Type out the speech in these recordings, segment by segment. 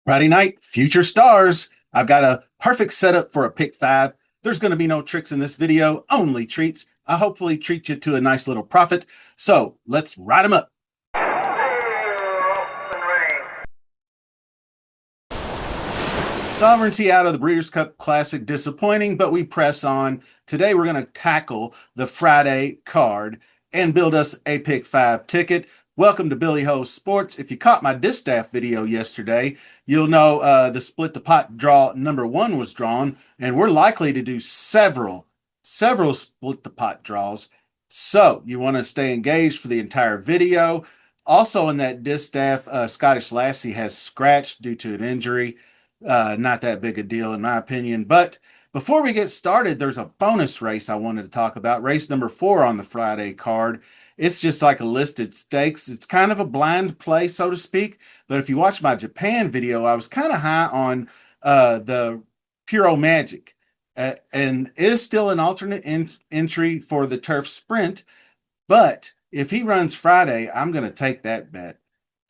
Friday night, future stars. I've got a perfect setup for a pick five. There's going to be no tricks in this video, only treats. I hopefully treat you to a nice little profit. So let's ride them up. Sovereignty out of the Breeders' Cup Classic, disappointing, but we press on. Today we're going to tackle the Friday card and build us a pick five ticket. Welcome to Billy Ho Sports. If you caught my distaff video yesterday, you'll know the split the pot draw number one was drawn, and we're likely to do several split the pot draws. So you want to stay engaged for the entire video. Also in that distaff, Scottish Lassie has scratched due to an injury. Not that big a deal, in my opinion. But before we get started, there's a bonus race I wanted to talk about. Race number 4 on the Friday card. It's just like a listed stakes. It's kind of a blind play, so to speak. But if you watch my Japan video, I was kind of high on the Puro Magic. And it is still an alternate entry for the turf sprint. But if he runs Friday, I'm going to take that bet.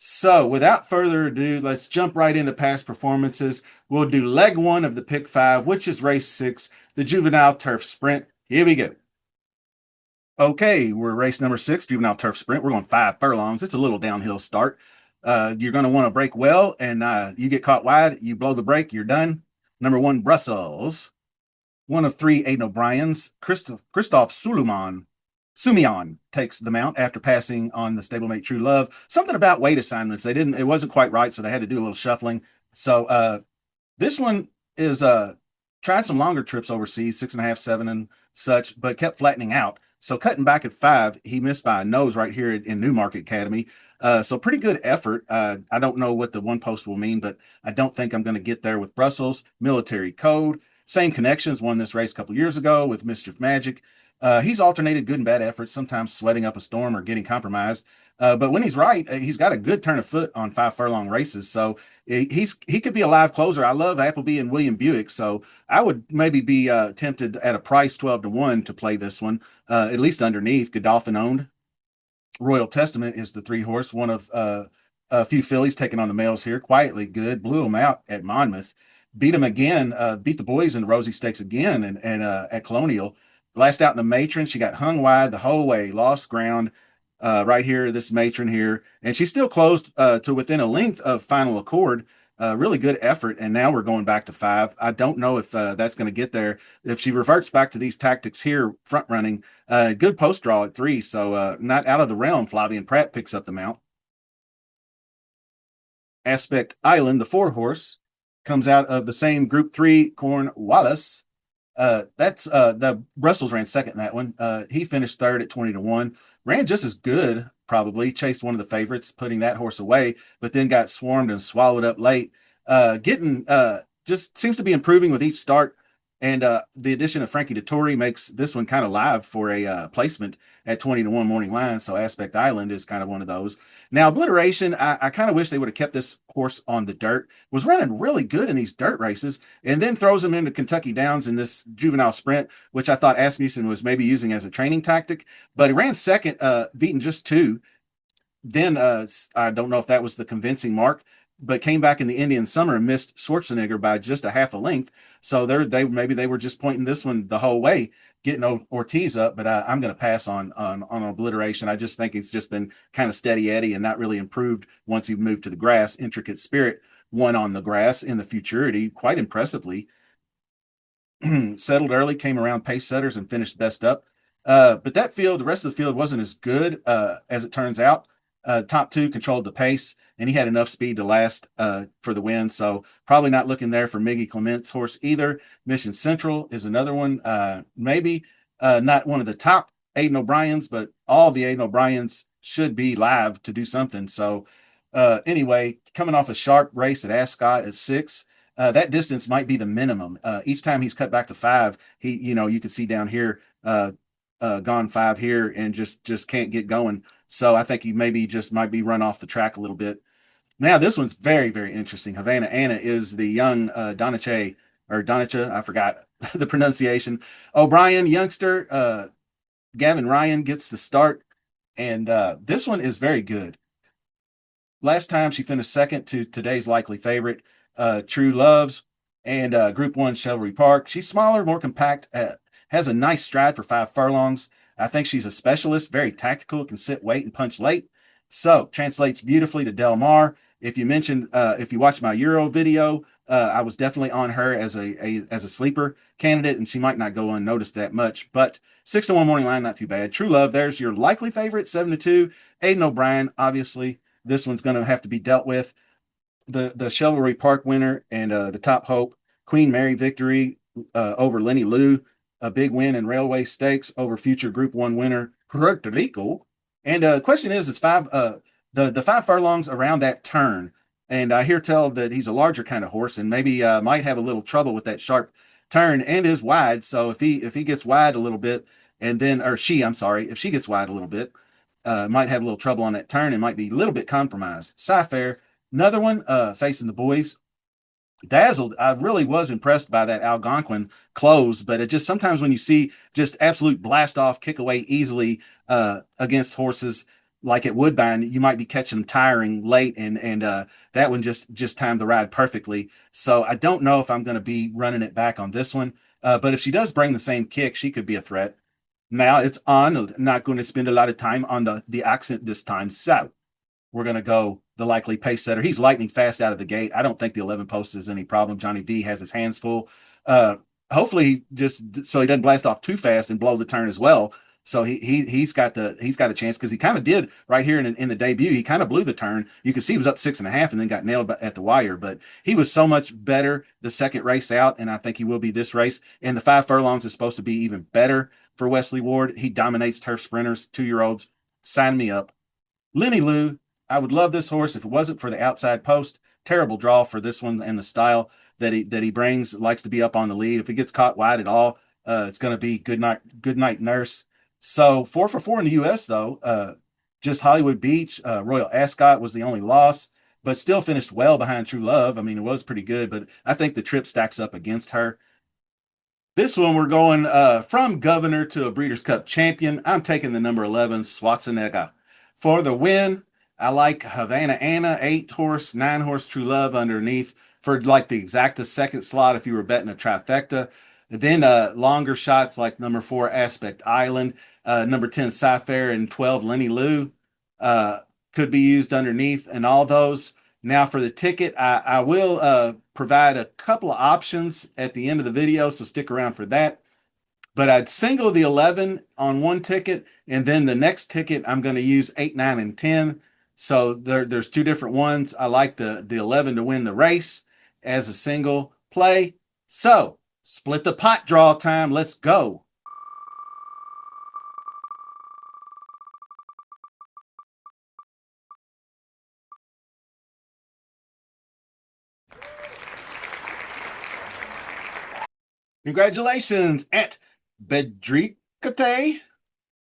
So, without further ado, let's jump right into past performances. We'll do leg one of the pick five, which is race 6, the Juvenile Turf Sprint. Here we go. Okay, we're race number 6, Juvenile Turf Sprint. We're going 5 furlongs. It's a little downhill start. You're going to want to brake well, and you get caught wide. You blow the brake, you're done. Number 1, Brussels. One of 3, Aiden O'Brien's. Christoph Sumion takes the mount after passing on the stablemate True Love. Something about weight assignments. It wasn't quite right, so they had to do a little shuffling. So this one is tried some longer trips overseas, 6.5, 7, and such, but kept flattening out. So cutting back at 5, he missed by a nose right here in Newmarket Academy. So pretty good effort. I don't know what the one post will mean, but I don't think I'm going to get there with Brussels. Military Code. Same connections, won this race a couple years ago with Mischief Magic. He's alternated good and bad efforts, sometimes sweating up a storm or getting compromised. But when he's right, he's got a good turn of foot on 5 furlong races. So he could be a live closer. I love Appleby and William Buick. So I would maybe be tempted at a price 12-1 to play this one, at least underneath. Godolphin owned. Royal Testament is the 3 horse, one of a few fillies taking on the males here. Quietly good. Blew them out at Monmouth. Beat them again. Beat the boys in the Rosie Stakes again and at Colonial. Last out in the matron, she got hung wide the whole way, lost ground right here, this matron here, and she still closed to within a length of Final Accord. Really good effort, and now we're going back to 5. I don't know if that's going to get there. If she reverts back to these tactics here, front running, good post draw at 3, so not out of the realm. Flavian Pratt picks up the mount. Aspect Island, the 4 horse, comes out of the same Group 3 Cornwallis. That's the Brussels ran second in that one. He finished third at 20-1. Ran just as good, probably. Chased one of the favorites, putting that horse away, but then got swarmed and swallowed up late. Getting just seems to be improving with each start. And the addition of Frankie Dettori makes this one kind of live for a placement at 20-1 morning line. So Aspect Island is kind of one of those. Now, Obliteration, I kind of wish they would have kept this horse on the dirt. Was running really good in these dirt races, and then throws him into Kentucky Downs in this juvenile sprint, which I thought Asmussen was maybe using as a training tactic. But he ran second, beating just 2. Then I don't know if that was the convincing mark, but came back in the Indian summer and missed Schwarzenegger by just a half a length. So they were just pointing this one the whole way, getting Ortiz up. But I'm going to pass on Obliteration. I just think it's just been kind of steady Eddie and not really improved once he moved to the grass. Intricate Spirit won on the grass in the Futurity quite impressively. Settled early, came around pace setters and finished best up. But the rest of the field wasn't as good as it turns out. Top 2 controlled the pace, and he had enough speed to last for the win. So probably not looking there for Miggy Clement's horse either. Mission Central is another one. Maybe not one of the top Aiden O'Brien's, but all the Aiden O'Brien's should be live to do something. So anyway, coming off a sharp race at Ascot at 6. That distance might be the minimum. Each time he's cut back to 5, you can see down here, gone 5 here and just can't get going. So I think he maybe just might be run off the track a little bit. Now this one's very, very interesting. Havana Anna is the young Doniche or Donica. I forgot the pronunciation. O'Brien, youngster. Gavin Ryan gets the start, and this one is very good. Last time she finished second to today's likely favorite. True Loves, and Group One Chivalry Park. She's smaller, more compact, has a nice stride for 5 furlongs. I think she's a specialist, very tactical, can sit, wait, and punch late. So translates beautifully to Del Mar. If you watched my Euro video, I was definitely on her as a sleeper candidate, and she might not go unnoticed that much. But 6-1 morning line, not too bad. True Love, there's your likely favorite, 7-2. Aiden O'Brien, obviously, this one's going to have to be dealt with. The Chivalry Park winner and the top hope, Queen Mary victory over Lenny Lou, a big win in Railway Stakes over future Group One winner Puerto Rico. And the question is the 5 furlongs around that turn. And I hear tell that he's a larger kind of horse and maybe might have a little trouble with that sharp turn and is wide. So if he gets wide a little bit and then or she, I'm sorry, if she gets wide a little bit, might have a little trouble on that turn and might be a little bit compromised. Sci-Fair, another one facing the boys. Dazzled, I really was impressed by that Algonquin close, but it just sometimes when you see just absolute blast off, kick away easily against horses like at Woodbine, you might be catching them tiring late, and that one just timed the ride perfectly. So I don't know if I'm going to be running it back on this one, but if she does bring the same kick, she could be a threat. Now it's on. Not going to spend a lot of time on the accent this time. So we're going to go the likely pace setter. He's lightning fast out of the gate. I don't think the 11 post is any problem. Johnny V has his hands full. Uh, Hopefully, just so he doesn't blast off too fast and blow the turn as well. So he's got a chance because he kind of did right here in the debut. He kind of blew the turn. You could see he was up 6.5 and then got nailed at the wire. But he was so much better the second race out, and I think he will be this race. And the 5 furlongs is supposed to be even better for Wesley Ward. He dominates turf sprinters, 2-year-olds. Sign me up. Lenny Lou, I would love this horse if it wasn't for the outside post. Terrible draw for this one and the style that he brings. Likes to be up on the lead. If he gets caught wide at all, it's going to be good night nurse. So 4 for 4 in the U.S. though. Just Hollywood Beach. Royal Ascot was the only loss, but still finished well behind True Love. I mean, it was pretty good, but I think the trip stacks up against her. This one we're going from governor to a Breeders' Cup champion. I'm taking the number 11 Schwarzenegger for the win. I like Havana Anna, 8 horse, 9 horse True Love underneath for like the exacta second slot if you were betting a trifecta. Then longer shots like number 4 Aspect Island, number 10 Sci-Fair, and 12 Lenny Lou uh, could be used underneath, and all those. Now for the ticket, I will provide a couple of options at the end of the video, so stick around for that. But I'd single the 11 on one ticket, and then the next ticket I'm going to use 8, 9, and 10. So there's 2 different ones. I like the 11 to win the race as a single play. So split the pot draw time. Let's go. Congratulations, Aunt Bedricate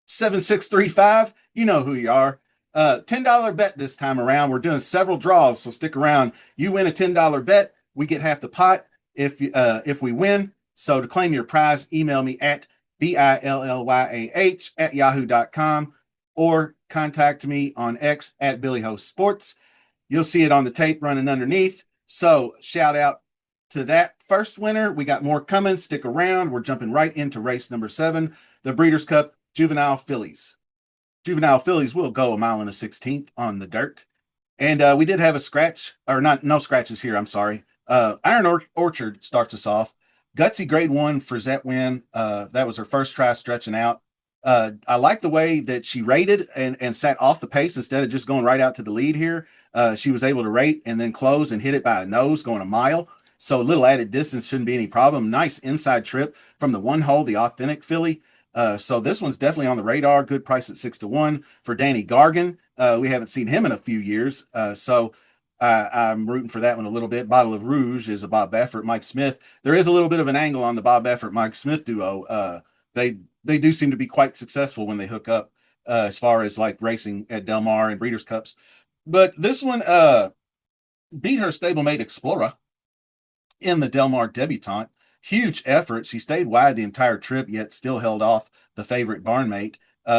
7635. You know who you are. $10 bet this time around. We're doing several draws, so stick around. You win a $10 bet, we get half the pot if we win. So to claim your prize, email me at BILLYAH@yahoo.com or contact me on X at Billy Host Sports. You'll see it on the tape running underneath. So shout out to that first winner. We got more coming. Stick around. We're jumping right into race number 7, the Breeders' Cup Juvenile Fillies. Juvenile Fillies will go a mile and a 16th on the dirt. And we did have a scratch, or not, no scratches here. I'm sorry. Iron Orchard starts us off. Gutsy grade 1 for Zet win. That was her first try stretching out. I like the way that she rated and sat off the pace instead of just going right out to the lead here. She was able to rate and then close and hit it by a nose going a mile. So a little added distance shouldn't be any problem. Nice inside trip from the one hole, the authentic filly. So this one's definitely on the radar. Good price at 6-1 for Danny Gargan. We haven't seen him in a few years. So I'm rooting for that one a little bit. Bottle of Rouge is a Bob Baffert, Mike Smith. There is a little bit of an angle on the Bob Baffert, Mike Smith duo. They do seem to be quite successful when they hook up as far as like racing at Del Mar and Breeders' Cups. But this one beat her stablemate Explorer in the Del Mar debutante. Huge effort. She stayed wide the entire trip, yet still held off the favorite barnmate.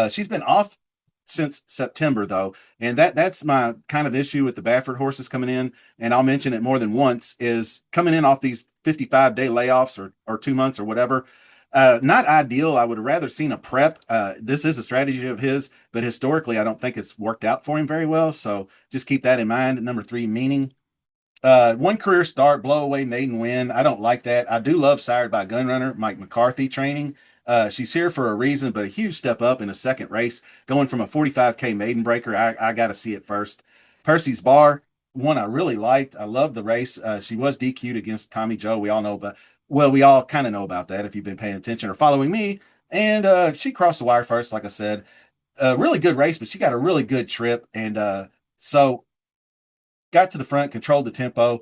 She's been off since September though, and that's my kind of issue with the Baffert horses coming in. And I'll mention it more than once is coming in off these 55-day layoffs or 2 months or whatever. Not ideal. I would have rather seen a prep. This is a strategy of his, but historically, I don't think it's worked out for him very well. So just keep that in mind. Number three, meaning. One career start, blow away maiden win. I don't like that. I do love Sired by Gunrunner, Mike McCarthy training. She's here for a reason, but a huge step up in a second race, going from a 45K maiden breaker. I got to see it first. Percy's Bar, one I really liked. I love the race. She was DQ'd against Tommy Joe. We all know, but well, we all kind of know about that if you've been paying attention or following me. And she crossed the wire first, like I said. A really good race, but she got a really good trip. And so got to the front, controlled the tempo.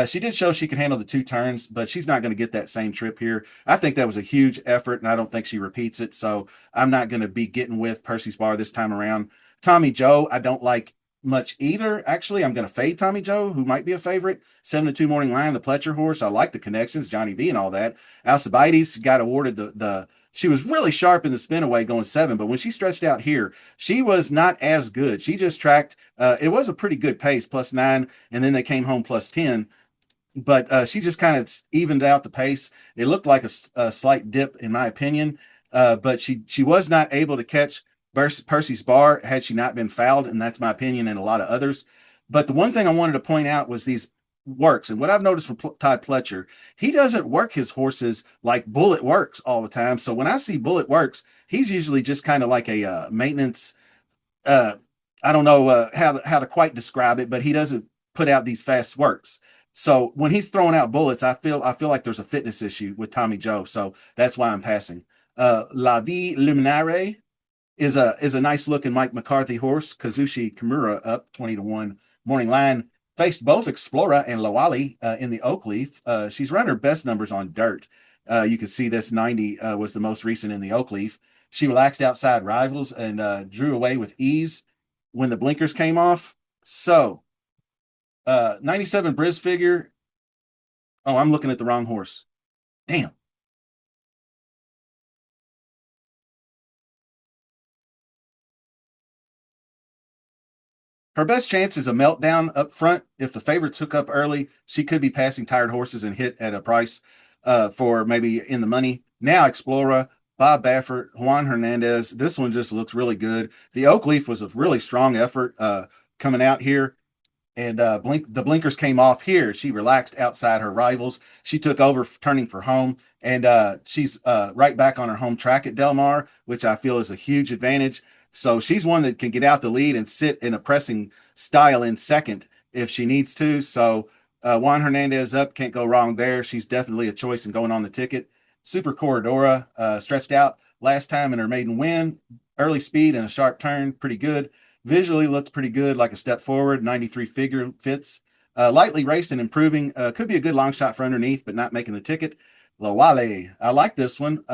She did show she could handle the two turns, but she's not going to get that same trip here. I think that was a huge effort, and I don't think she repeats it. So I'm not going to be getting with Percy's Bar this time around. Tommy Joe, I don't like much either. Actually, I'm going to fade Tommy Joe, who might be a favorite. 7-2 morning line, the Pletcher horse. I like the connections, Johnny V and all that. Alcibiades got awarded the she was really sharp in the spin away going 7, but when she stretched out here, she was not as good. She just tracked. It was a pretty good pace, +9, and then they came home +10. But she just kind of evened out the pace. It looked like a slight dip, in my opinion, but she was not able to catch Percy's Bar had she not been fouled, and that's my opinion and a lot of others. But the one thing I wanted to point out was these works, and what I've noticed from Todd Pletcher, he doesn't work his horses like Bullet works all the time. So when I see Bullet works, he's usually just kind of like a maintenance uh, I don't know how to quite describe it, but he doesn't put out these fast works. So when he's throwing out bullets, I feel like there's a fitness issue with Tommy Joe. So that's why I'm passing. La Vie Luminare is a nice looking Mike McCarthy horse. Kazushi Kimura up 20-1 morning line. Faced both Explora and Lawali in the Oakleaf. She's run her best numbers on dirt. You can see this 90 was the most recent in the Oakleaf. She relaxed outside rivals and drew away with ease when the blinkers came off. So 97 Briz figure. Oh, I'm looking at the wrong horse. Damn. Her best chance is a meltdown up front. If the favorites hook up early, she could be passing tired horses and hit at a price for maybe in the money. Now, Explora, Bob Baffert, Juan Hernandez. This one just looks really good. The Oakleaf was a really strong effort coming out here, and the blinkers came off here. She relaxed outside her rivals. She took over turning for home, and she's right back on her home track at Del Mar, which I feel is a huge advantage. So she's one that can get out the lead and sit in a pressing style in second if she needs to. So Juan Hernandez up, can't go wrong there. She's definitely a choice in going on the ticket. Super Corridora stretched out last time in her maiden win. Early speed and a sharp turn, pretty good. Visually looked pretty good, like a step forward. 93 figure fits. Lightly raced and improving. Could be a good long shot for underneath, but not making the ticket. Lawale, I like this one.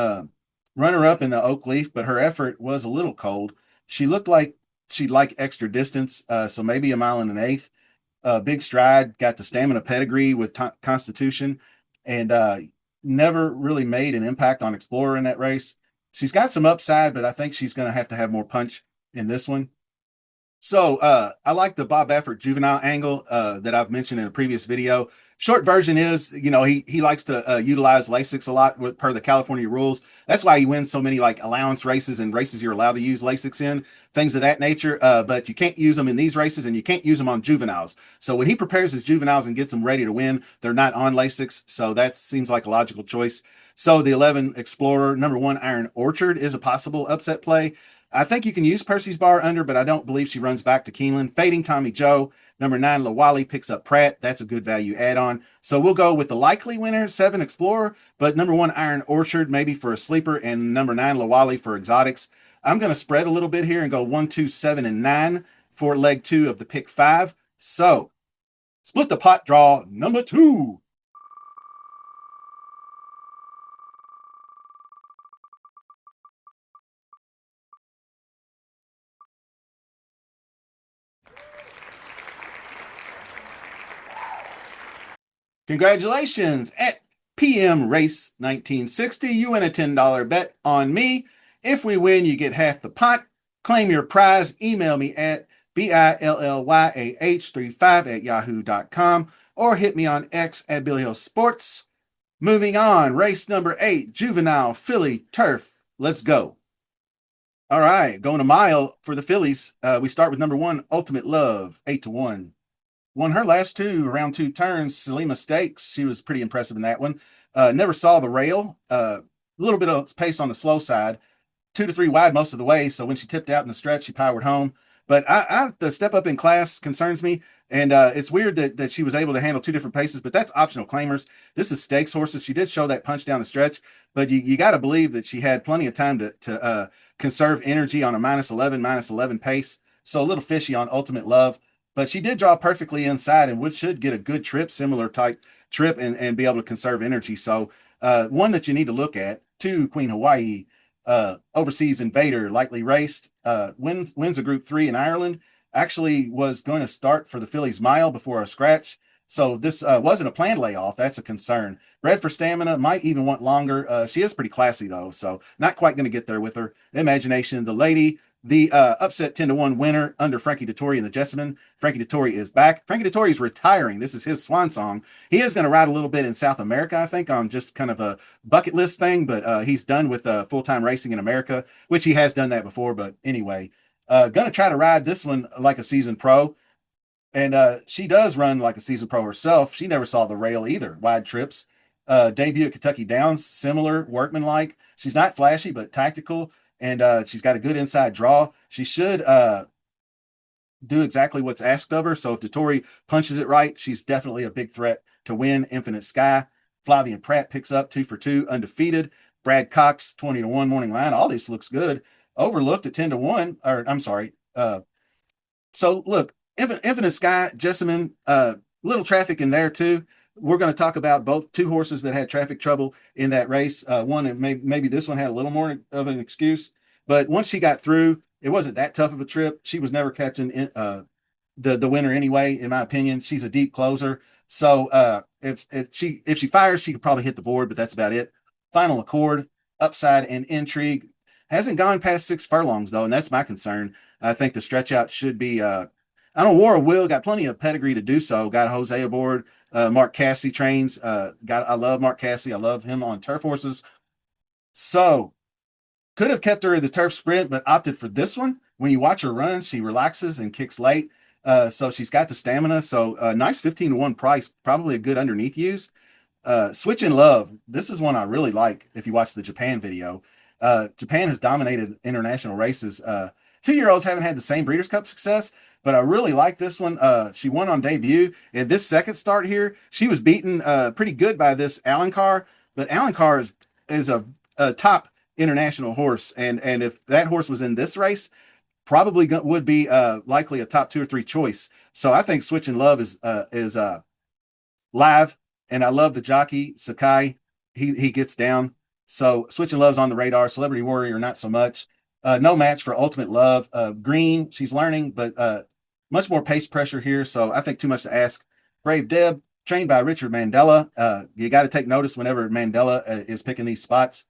Runner up in the Oak Leaf, but her effort was a little cold. She looked like she'd like extra distance, so maybe a mile and an eighth. Big stride, got the stamina pedigree with Constitution, and never really made an impact on Explorer in that race. She's got some upside, but I think she's going to have more punch in this one. So I like the Bob Baffert juvenile angle that I've mentioned in a previous video. Short version is, he likes to utilize Lasix a lot with per the California rules. That's why he wins so many like allowance races and races you're allowed to use Lasix in, things of that nature. But you can't use them in these races and you can't use them on juveniles. So when he prepares his juveniles and gets them ready to win, they're not on Lasix. So that seems like a logical choice. So the 11 Explorer, number 1 Iron Orchard is a possible upset play. I think you can use Percy's Bar under, but I don't believe she runs back to Keeneland. Fading Tommy Joe. Number 9, Lawali picks up Pratt. That's a good value add-on. So we'll go with the likely winner, 7 Explorer, but number 1, Iron Orchard, maybe for a sleeper, and number 9, Lawali for exotics. I'm going to spread a little bit here and go 1, 2, 7, and 9 for leg 2 of the pick 5. So split the pot draw number 2. Congratulations at PM Race 1960. You win a $10 bet on me. If we win, you get half the pot. Claim your prize. Email me at BILLYAH35 at yahoo.com or hit me on X at Billy Hill Sports. Moving on, race number 8, Juvenile Philly Turf. Let's go. All right, going a mile for the Fillies. We start with number 1, Ultimate Love, 8-1. Won her last two round two turns, Salima Stakes. She was pretty impressive in that one. Never saw the rail. A little bit of pace on the slow side. 2 to 3 wide most of the way. So when she tipped out in the stretch, she powered home. But the step up in class concerns me. And it's weird that she was able to handle two different paces, but that's optional claimers. This is stakes horses. She did show that punch down the stretch, but you got to believe that she had plenty of time to conserve energy on a -11 pace. So a little fishy on Ultimate Love, but she did draw perfectly inside and should get a good trip, similar type trip, and be able to conserve energy. So one that you need to look at. 2, Queen Hawaii. Overseas Invader, lightly raced, wins a Group 3 in Ireland. Actually was going to start for the Fillies mile before a scratch. So this wasn't a planned layoff. That's a concern. Bred for stamina, might even want longer. She is pretty classy though, so not quite going to get there with her. Imagination, the lady, the upset 10-1 winner under Frankie Dettori and the Jessamine. Frankie Dettori is back. Frankie Dettori is retiring. This is his swan song. He is going to ride a little bit in South America, I think, on just kind of a bucket list thing, but he's done with full-time racing in America, which he has done that before. But anyway, going to try to ride this one like a seasoned pro. And she does run like a seasoned pro herself. She never saw the rail either. Wide trips. Debut at Kentucky Downs, similar, workmanlike. She's not flashy, but tactical. And she's got a good inside draw. She should do exactly what's asked of her. So if Dettori punches it right, she's definitely a big threat to win. Infinite Sky. Flavian Pratt picks up 2 for 2, undefeated. Brad Cox, 20-1 morning line. All this looks good. Overlooked at 10-1, or I'm sorry. So look, Infinite Sky, Jessamine, little traffic in there too. We're going to talk about both two horses that had traffic trouble in that race. One, and maybe this one had a little more of an excuse, but once she got through, it wasn't that tough of a trip. She was never catching the winner anyway, in my opinion. She's a deep closer, so if she fires, she could probably hit the board, but that's about it. Final Accord, upside and intrigue, hasn't gone past 6 furlongs though, and that's my concern. I think the stretch out should be. I don't War of Will got plenty of pedigree to do so. Got Jose aboard. Mark Cassidy trains. I love Mark Cassidy. I love him on turf horses. So could have kept her in the turf sprint, but opted for this one. When you watch her run, she relaxes and kicks late. So she's got the stamina. So nice 15-1 price, probably a good underneath use. Switch in Love. This is one I really like if you watch the Japan video. Japan has dominated international races. 2-year-olds haven't had the same Breeders' Cup success, but I really like this one. She won on debut. And this second start here, she was beaten pretty good by this Alencar, but Alencar is a top international horse. And if that horse was in this race, probably would be likely a top 2 or 3 choice. So I think Switch in Love is live, and I love the jockey Sakai. He gets down. So Switching Love's on the radar. Celebrity Warrior, not so much. No match for Ultimate Love. Green, she's learning, but much more pace pressure here. So I think too much to ask. Brave Deb, trained by Richard Mandela. You got to take notice whenever Mandela is picking these spots.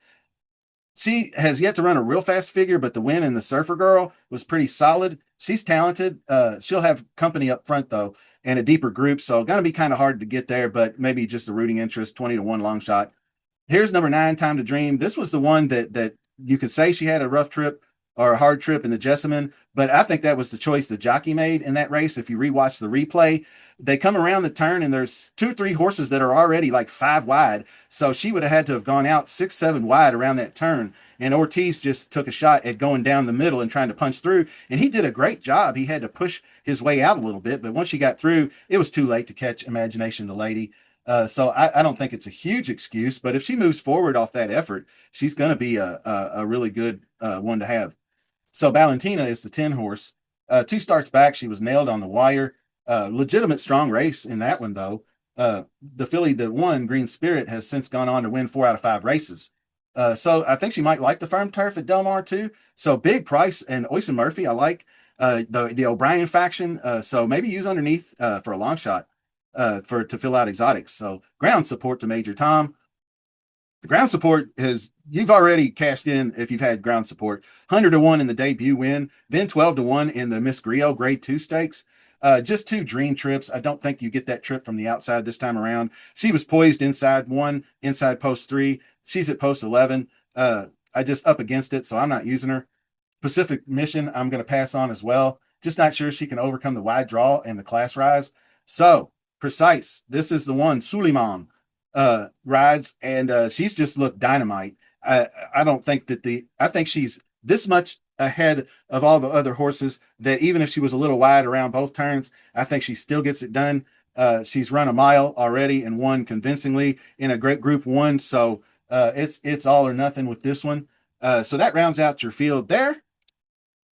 She has yet to run a real fast figure, but the win in the Surfer Girl was pretty solid. She's talented. She'll have company up front though, and a deeper group, so gonna be kind of hard to get there. But maybe just a rooting interest. 20-1 long shot. Here's number 9, Time to Dream. This was the one that you could say she had a rough trip or a hard trip in the Jessamine, but I think that was the choice the jockey made in that race. If you rewatch the replay, they come around the turn and there's 2 or 3 horses that are already like 5 wide. So she would have had to have gone out 6, 7 wide around that turn. And Ortiz just took a shot at going down the middle and trying to punch through. And he did a great job. He had to push his way out a little bit, but once she got through, it was too late to catch Imagination the Lady. So I don't think it's a huge excuse, but if she moves forward off that effort, she's going to be a really good one to have. So Valentina is the 10 horse. 2 starts back, she was nailed on the wire. Legitimate strong race in that one, though. The filly that won, Green Spirit, has since gone on to win 4 out of 5 races. So I think she might like the firm turf at Del Mar too. So big price, and Oyson Murphy, I like the O'Brien faction. So maybe use underneath for a long shot to fill out exotics. So ground support to Major Tom. Ground support has you've already cashed in if you've had ground support. 100 to 1 in the debut win, then 12 to 1 in the Miss Griot Grade 2 stakes. Just two dream trips. I don't think you get that trip from the outside this time around. She was poised inside one, inside post three. She's at post 11. I just up against it, so I'm not using her. Pacific Mission, I'm going to pass on as well. Just not sure she can overcome the wide draw and the class rise. So, precise. This is the one Suleiman rides, and she's just looked dynamite. I don't think that I think she's this much ahead of all the other horses that even if she was a little wide around both turns, I think she still gets it done. She's run a mile already and won convincingly in a great group one. So it's all or nothing with this one. So that rounds out your field there.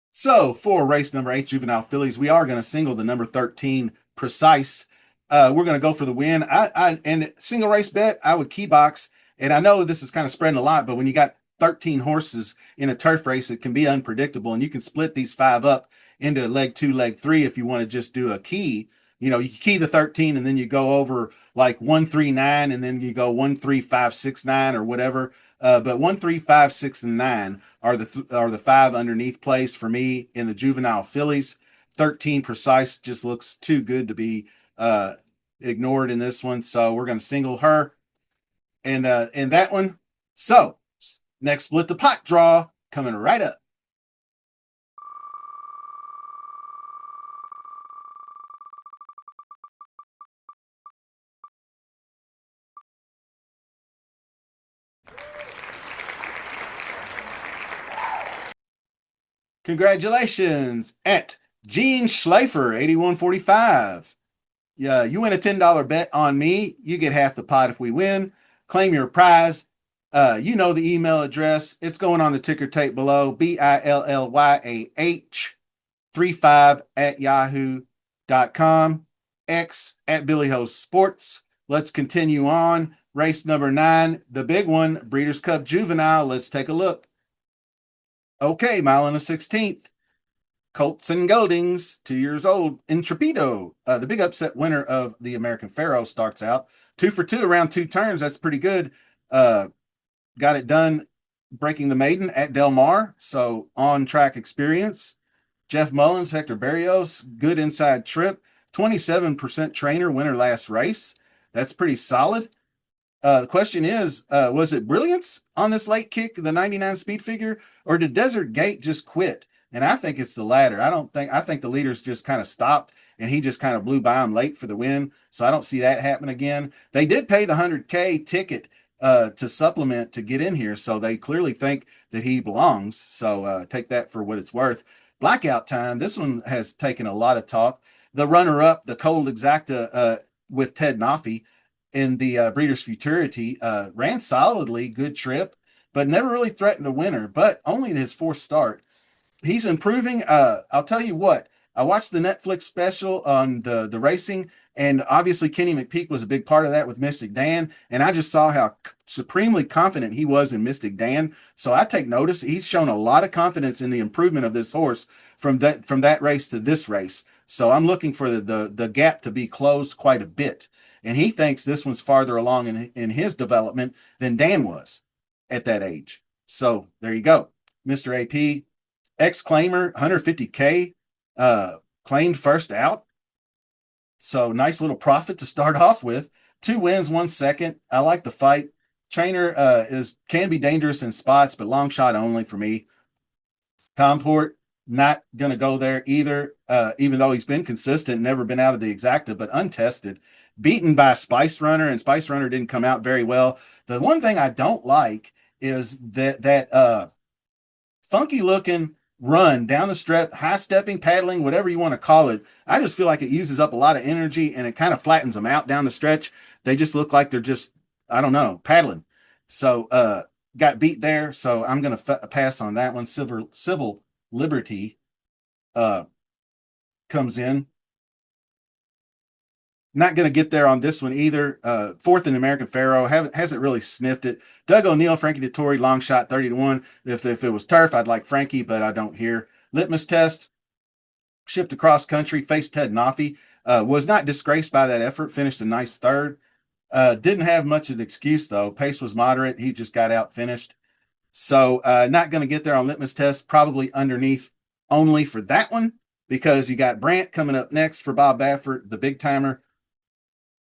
So for race number 8, Juvenile Fillies, we are going to single the number 13 Precise. We're going to go for the win. And single race bet, I would key box. And I know this is kind of spreading a lot, but when you got 13 horses in a turf race, it can be unpredictable. And you can split these 5 up into leg 2, leg 3 if you want to just do a key. You know, you key the 13 and then you go over like 139 and then you go 13569 or whatever. But 135, 6, and 9 are the 5 underneath plays for me in the Juvenile Fillies. 13 Precise just looks too good to be ignored in this one, so we're going to single her and in that one. So next split the pot draw coming right up. Congratulations at Gene Schleifer, 8145. Yeah, you win a $10 bet on me. You get half the pot if we win. Claim your prize. You know the email address. It's going on the ticker tape below. BILLYAH35 at yahoo.com. X at Billy Host Sports. Let's continue on. Race number 9, the big one, Breeders' Cup Juvenile. Let's take a look. Okay, mile and a 16th. Colts and Geldings, 2 years old. Intrepido, the big upset winner of the American Pharoah, starts out 2 for 2 around 2 turns. That's pretty good. Got it done breaking the maiden at Del Mar. So on track experience. Jeff Mullins, Hector Barrios, good inside trip. 27% trainer, winner last race. That's pretty solid. The question is, was it brilliance on this late kick, the 99 speed figure, or did Desert Gate just quit? And I think it's the latter. I think the leaders just kind of stopped and he just kind of blew by him late for the win. So I don't see that happen again. They did pay the 100K ticket to supplement to get in here. So they clearly think that he belongs. So take that for what it's worth. Blackout Time. This one has taken a lot of talk. The runner up, the Cold Exacta with Ted Noffey in the Breeders' Futurity, ran solidly, good trip, but never really threatened a winner, but only his 4th start. He's improving. I'll tell you what, I watched the Netflix special on the racing, and obviously Kenny McPeak was a big part of that with Mystic Dan, and I just saw how supremely confident he was in Mystic Dan. So I take notice. He's shown a lot of confidence in the improvement of this horse from that race to this race. So I'm looking for the gap to be closed quite a bit. And he thinks this one's farther along in his development than Dan was at that age. So there you go. Mr. AP, ex-claimer, 150K, claimed first out. So nice little profit to start off with. 2 wins, 1 second. I like the fight. Trainer can be dangerous in spots, but long shot only for me. Comport, not going to go there either, even though he's been consistent, never been out of the exacta, but untested. Beaten by Spice Runner, and Spice Runner didn't come out very well. The one thing I don't like is that funky looking run down the stretch, high stepping, paddling, whatever you want to call it. I just feel like it uses up a lot of energy and it kind of flattens them out down the stretch. They just look like they're just, I don't know, paddling. So, got beat there. So I'm going to pass on that one. Civil Liberty uh, comes in. Not going to get there on this one either. 4th in American Pharoah hasn't really sniffed it. Doug O'Neill, Frankie Dettori, long shot 30 to 1. If it was turf, I'd like Frankie, but I don't here. Litmus test, shipped across country, faced Ted Noffey. Was not disgraced by that effort, finished a nice 3rd. Didn't have much of an excuse though. Pace was moderate. He just got out finished. So not going to get there on litmus test. Probably underneath only for that one because you got Brant coming up next for Bob Baffert, the big timer.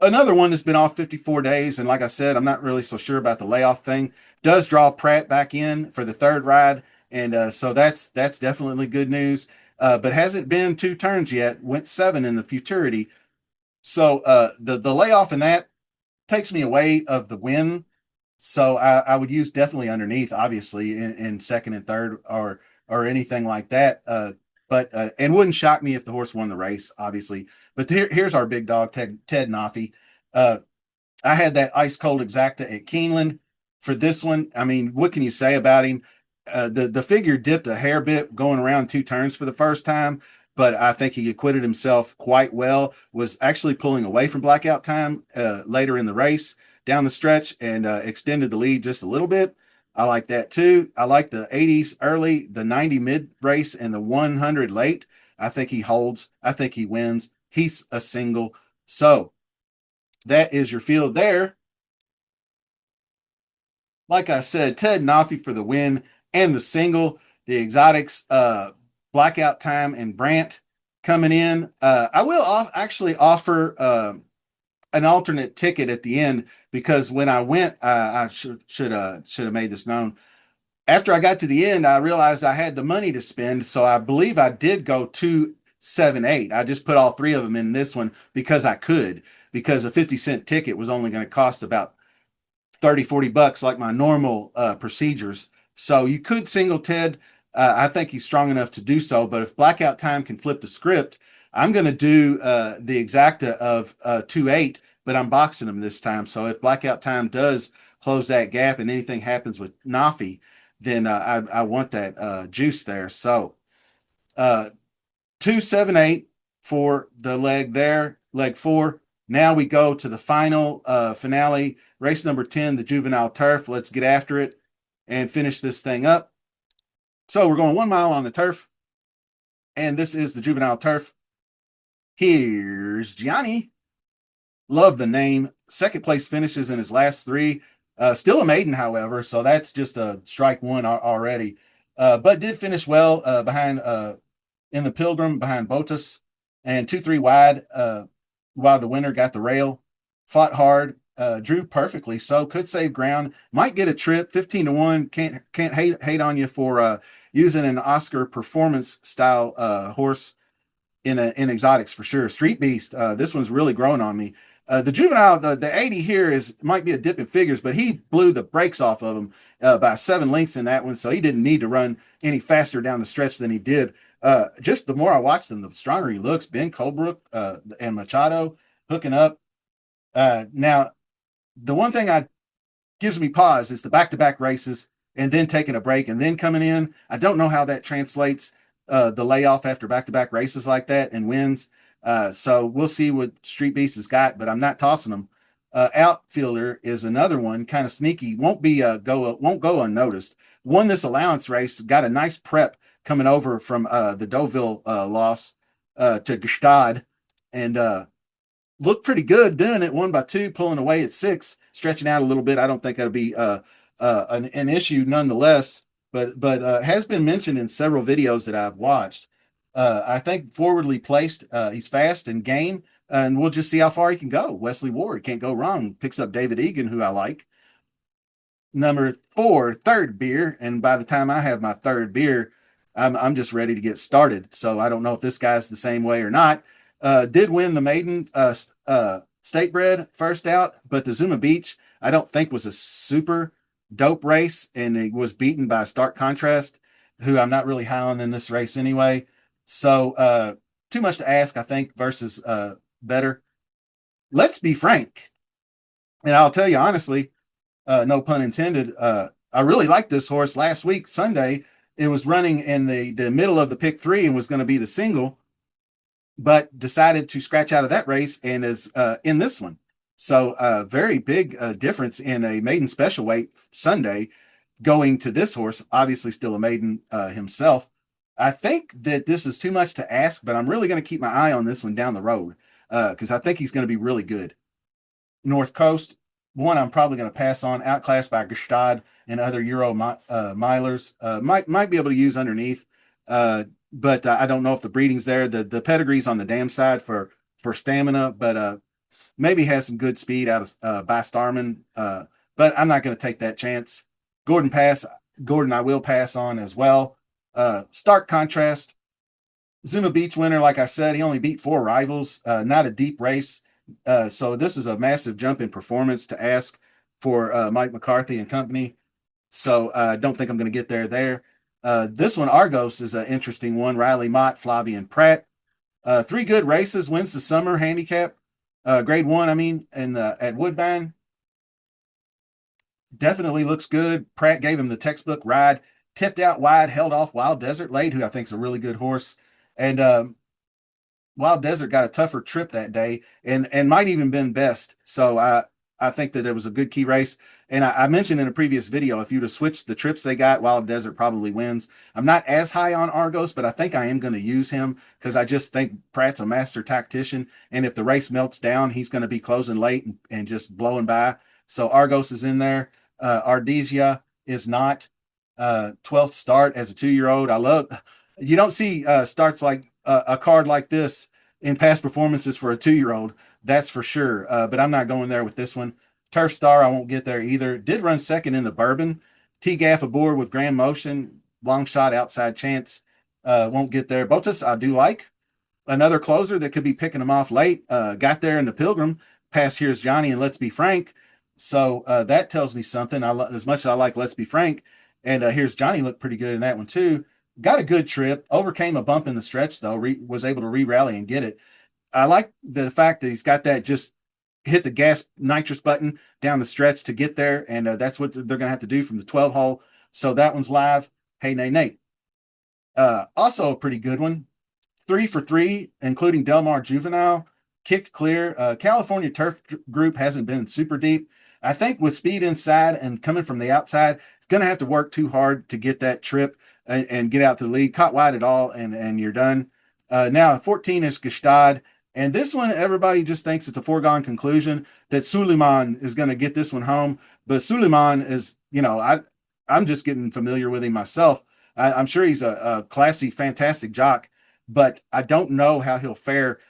Another one that's been off 54 days, and like I said, I'm not really so sure about the layoff thing. Does draw Pratt back in for the third ride, and so that's definitely good news. But hasn't been 2 turns yet. Went 7 in the futurity. So the layoff in that takes me away of the win. So I would use definitely underneath, obviously, in second and third or anything like that. But and wouldn't shock me if the horse won the race, obviously. But here's our big dog, Ted Noffey. Uh, I had that ice cold exacta at Keeneland for this one. I mean, what can you say about him? The figure dipped a hair bit going around 2 turns for the first time, but I think he acquitted himself quite well. Was actually pulling away from blackout time later in the race down the stretch and extended the lead just a little bit. I like that too. I like the 80s early, the 90 mid race, and the 100 late. I think he holds. I think he wins. He's a single. So that is your field there. Like I said, Ted Noffey for the win and the single. The exotics, blackout time and Brant coming in. I will actually offer an alternate ticket at the end because when I went, I should have made this known. After I got to the end, I realized I had the money to spend, so I believe I did go 278. I just put all three of them in this one because I could, because a 50-cent ticket was only going to cost about 30-40 bucks like my normal procedures. So you could single Ted. I think he's strong enough to do so. But if blackout time can flip the script, I'm going to do the exacta of 2-8, but I'm boxing him this time. So if blackout time does close that gap and anything happens with Nafi, then I want that juice there. So 278 for the leg there, leg 4. Now we go to the final finale, race number 10, the Juvenile Turf. Let's get after it and finish this thing up. So we're going 1 mile on the turf, and this is the Juvenile Turf. Here's Gianni. Love the name. Second place finishes in his last 3. Still a maiden, however, so that's just a strike 1 already. But did finish well behind in the Pilgrim behind Botus and 2-3 wide while the winner got the rail. Fought hard, drew perfectly, so could save ground. Might get a trip. 15-1. Can't hate on you for using an Oscar performance style horse in exotics for sure. Street Beast. This one's really grown on me. The Juvenile, the 80 here is might be a dip in figures, but he blew the brakes off of him by 7 lengths in that one, so he didn't need to run any faster down the stretch than he did. Just the more I watched him, the stronger he looks. Ben Colebrook and Machado hooking up. Now, the one thing I gives me pause is the back-to-back races and then taking a break and then coming in. I don't know how that translates the layoff after back-to-back races like that and wins. So we'll see what Street Beast has got, but I'm not tossing them. Outfielder is another one, kind of sneaky. Won't go unnoticed. Won this allowance race, got a nice prep coming over from the Deauville loss to Gestad, and looked pretty good doing it. 1 by 2, pulling away at 6, stretching out a little bit. I don't think that'll be an issue nonetheless, but has been mentioned in several videos that I've watched. I think forwardly placed, he's fast and game, and we'll just see how far he can go. Wesley Ward can't go wrong. Picks up David Egan, who I like. Number 4, third beer, and by the time I have my third beer, I'm just ready to get started. So I don't know if this guy's the same way or not. Did win the maiden state bred first out, but the Zuma Beach I don't think was a super dope race, and it was beaten by Stark Contrast, who I'm not really high on in this race anyway. So too much to ask, I think, versus better. Let's be frank, and I'll tell you honestly, no pun intended. I really liked this horse last week, Sunday. It was running in the middle of the pick 3 and was going to be the single, but decided to scratch out of that race and is in this one. So very big difference in a maiden special weight Sunday going to this horse, obviously still a maiden himself. I think that this is too much to ask, but I'm really going to keep my eye on this one down the road because I think he's going to be really good. North Coast. One I'm probably going to pass on, outclassed by Gestad and other milers. Might be able to use underneath, but I don't know if the breeding's there. The pedigree's on the dam side for stamina, but maybe has some good speed out of by Starman. But I'm not going to take that chance. Gordon pass. Gordon, I will pass on as well. Stark contrast. Zuma Beach winner, like I said, he only beat four rivals. Not a deep race. So this is a massive jump in performance to ask for Mike McCarthy and company. So I don't think I'm going to get there. This one, Argos, is an interesting one. Riley Mott, Flavian Pratt. Three good races, wins the summer handicap, grade one, I mean, and at Woodbine. Definitely looks good. Pratt gave him the textbook ride, tipped out wide, held off Wild Desert Late, who I think is a really good horse. And Wild Desert got a tougher trip that day and might even been best. So I think that it was a good key race. And I mentioned in a previous video, if you'd have switched the trips they got, Wild Desert probably wins. I'm not as high on Argos, but I think I am going to use him because I just think Pratt's a master tactician. And if the race melts down, he's going to be closing late and just blowing by. So Argos is in there. Ardisia is not. 12th start as a 2-year-old. I love, you don't see starts like a card like this in past performances for a 2-year-old. That's for sure. But I'm not going there with this one. Turf Star, I won't get there either. Did run second in the Bourbon. T-Gaff aboard with Grand Motion. Long shot outside chance. Won't get there. Botus, I do like. Another closer that could be picking them off late. Got there in the Pilgrim. Past Here's Johnny and Let's Be Frank. So that tells me something. As much as I like Let's Be Frank, and Here's Johnny looked pretty good in that one too. Got a good trip. Overcame a bump in the stretch though. Was able to re-rally and get it. I like the fact that he's got that just hit the gas nitrous button down the stretch to get there, and that's what they're going to have to do from the 12 hole. So that one's live. Hey, Nate. Also a pretty good one. 3 for 3, including Delmar Juvenile, kicked clear. California Turf Group hasn't been super deep. I think with speed inside and coming from the outside, it's going to have to work too hard to get that trip and get out to the lead. Caught wide at all, and you're done. Now, 14 is Gestad. And this one, everybody just thinks it's a foregone conclusion that Suleiman is going to get this one home. But Suleiman is, I'm just getting familiar with him myself. I'm sure he's a classy, fantastic jock, but I don't know how he'll fare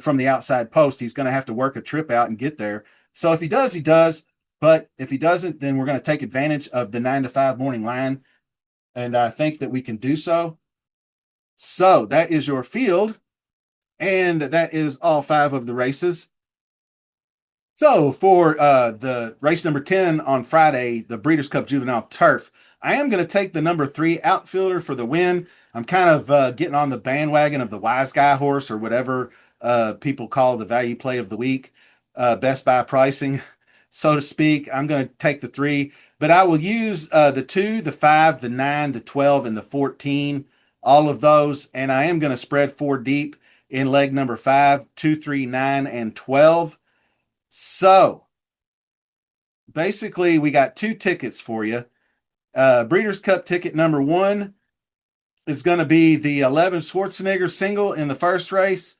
from the outside post. He's going to have to work a trip out and get there. So if he does, he does. But if he doesn't, then we're going to take advantage of the 9 to 5 morning line. And I think that we can do so. So that is your field. And that is all 5 of the races. So for the race number 10 on Friday, the Breeders' Cup Juvenile Turf, I am going to take the number 3 outfielder for the win. I'm kind of getting on the bandwagon of the wise guy horse or whatever people call the value play of the week, best buy pricing, so to speak. I'm going to take the 3, but I will use the 2, the 5, the 9, the 12, and the 14, all of those. And I am going to spread 4 deep in leg number 5, 2, 3, 9, and 12. So basically, we got 2 tickets for you. Breeders' Cup ticket number 1 is going to be the 11 Schwarzenegger single in the first race.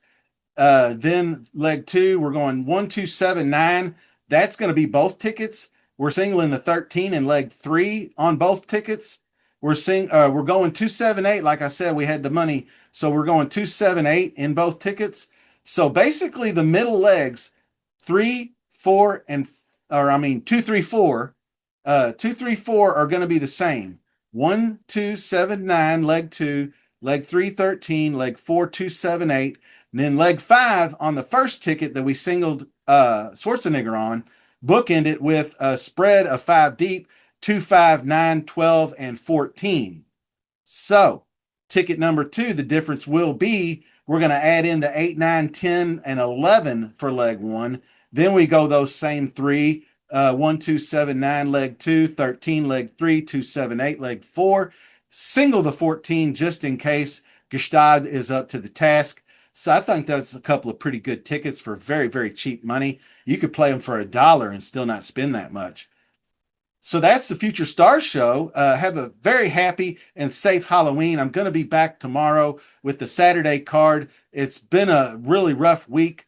Then leg 2, we're going 1, 2, 7, 9. That's going to be both tickets. We're singling the 13 in leg 3 on both tickets. We're going 2, 7, 8. Like I said, we had the money, so we're going 2, 7, 8 in both tickets. So basically, the middle legs 3, 4, and 2, 3, 4. 2, 3, 4 are going to be the same. 1, 2, 7, 9, leg 2, leg 3, 13, leg 4, 2, 7, 8. And then leg 5 on the first ticket that we singled Schwarzenegger on, bookended with a spread of 5 deep, 2, 5, 9, 12, and 14. So ticket number 2, the difference will be we're going to add in the 8, 9, 10, and 11 for leg 1. Then we go those same 3, 1, 2, 7, 9, leg 2, 13, leg 3, 2, 7, 8, leg 4. Single the 14 just in case Gestad is up to the task. So I think that's a couple of pretty good tickets for very, very cheap money. You could play them for $1 and still not spend that much. So that's the Future Stars show. Have a very happy and safe Halloween. I'm going to be back tomorrow with the Saturday card. It's been a really rough week.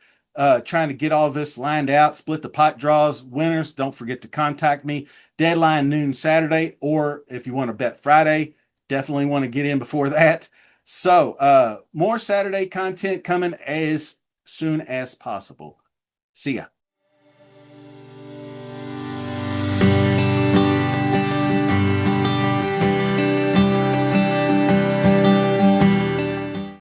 trying to get all this lined out, split the pot draws, winners. Don't forget to contact me. Deadline noon Saturday, or if you want to bet Friday, definitely want to get in before that. So more Saturday content coming as soon as possible. See ya.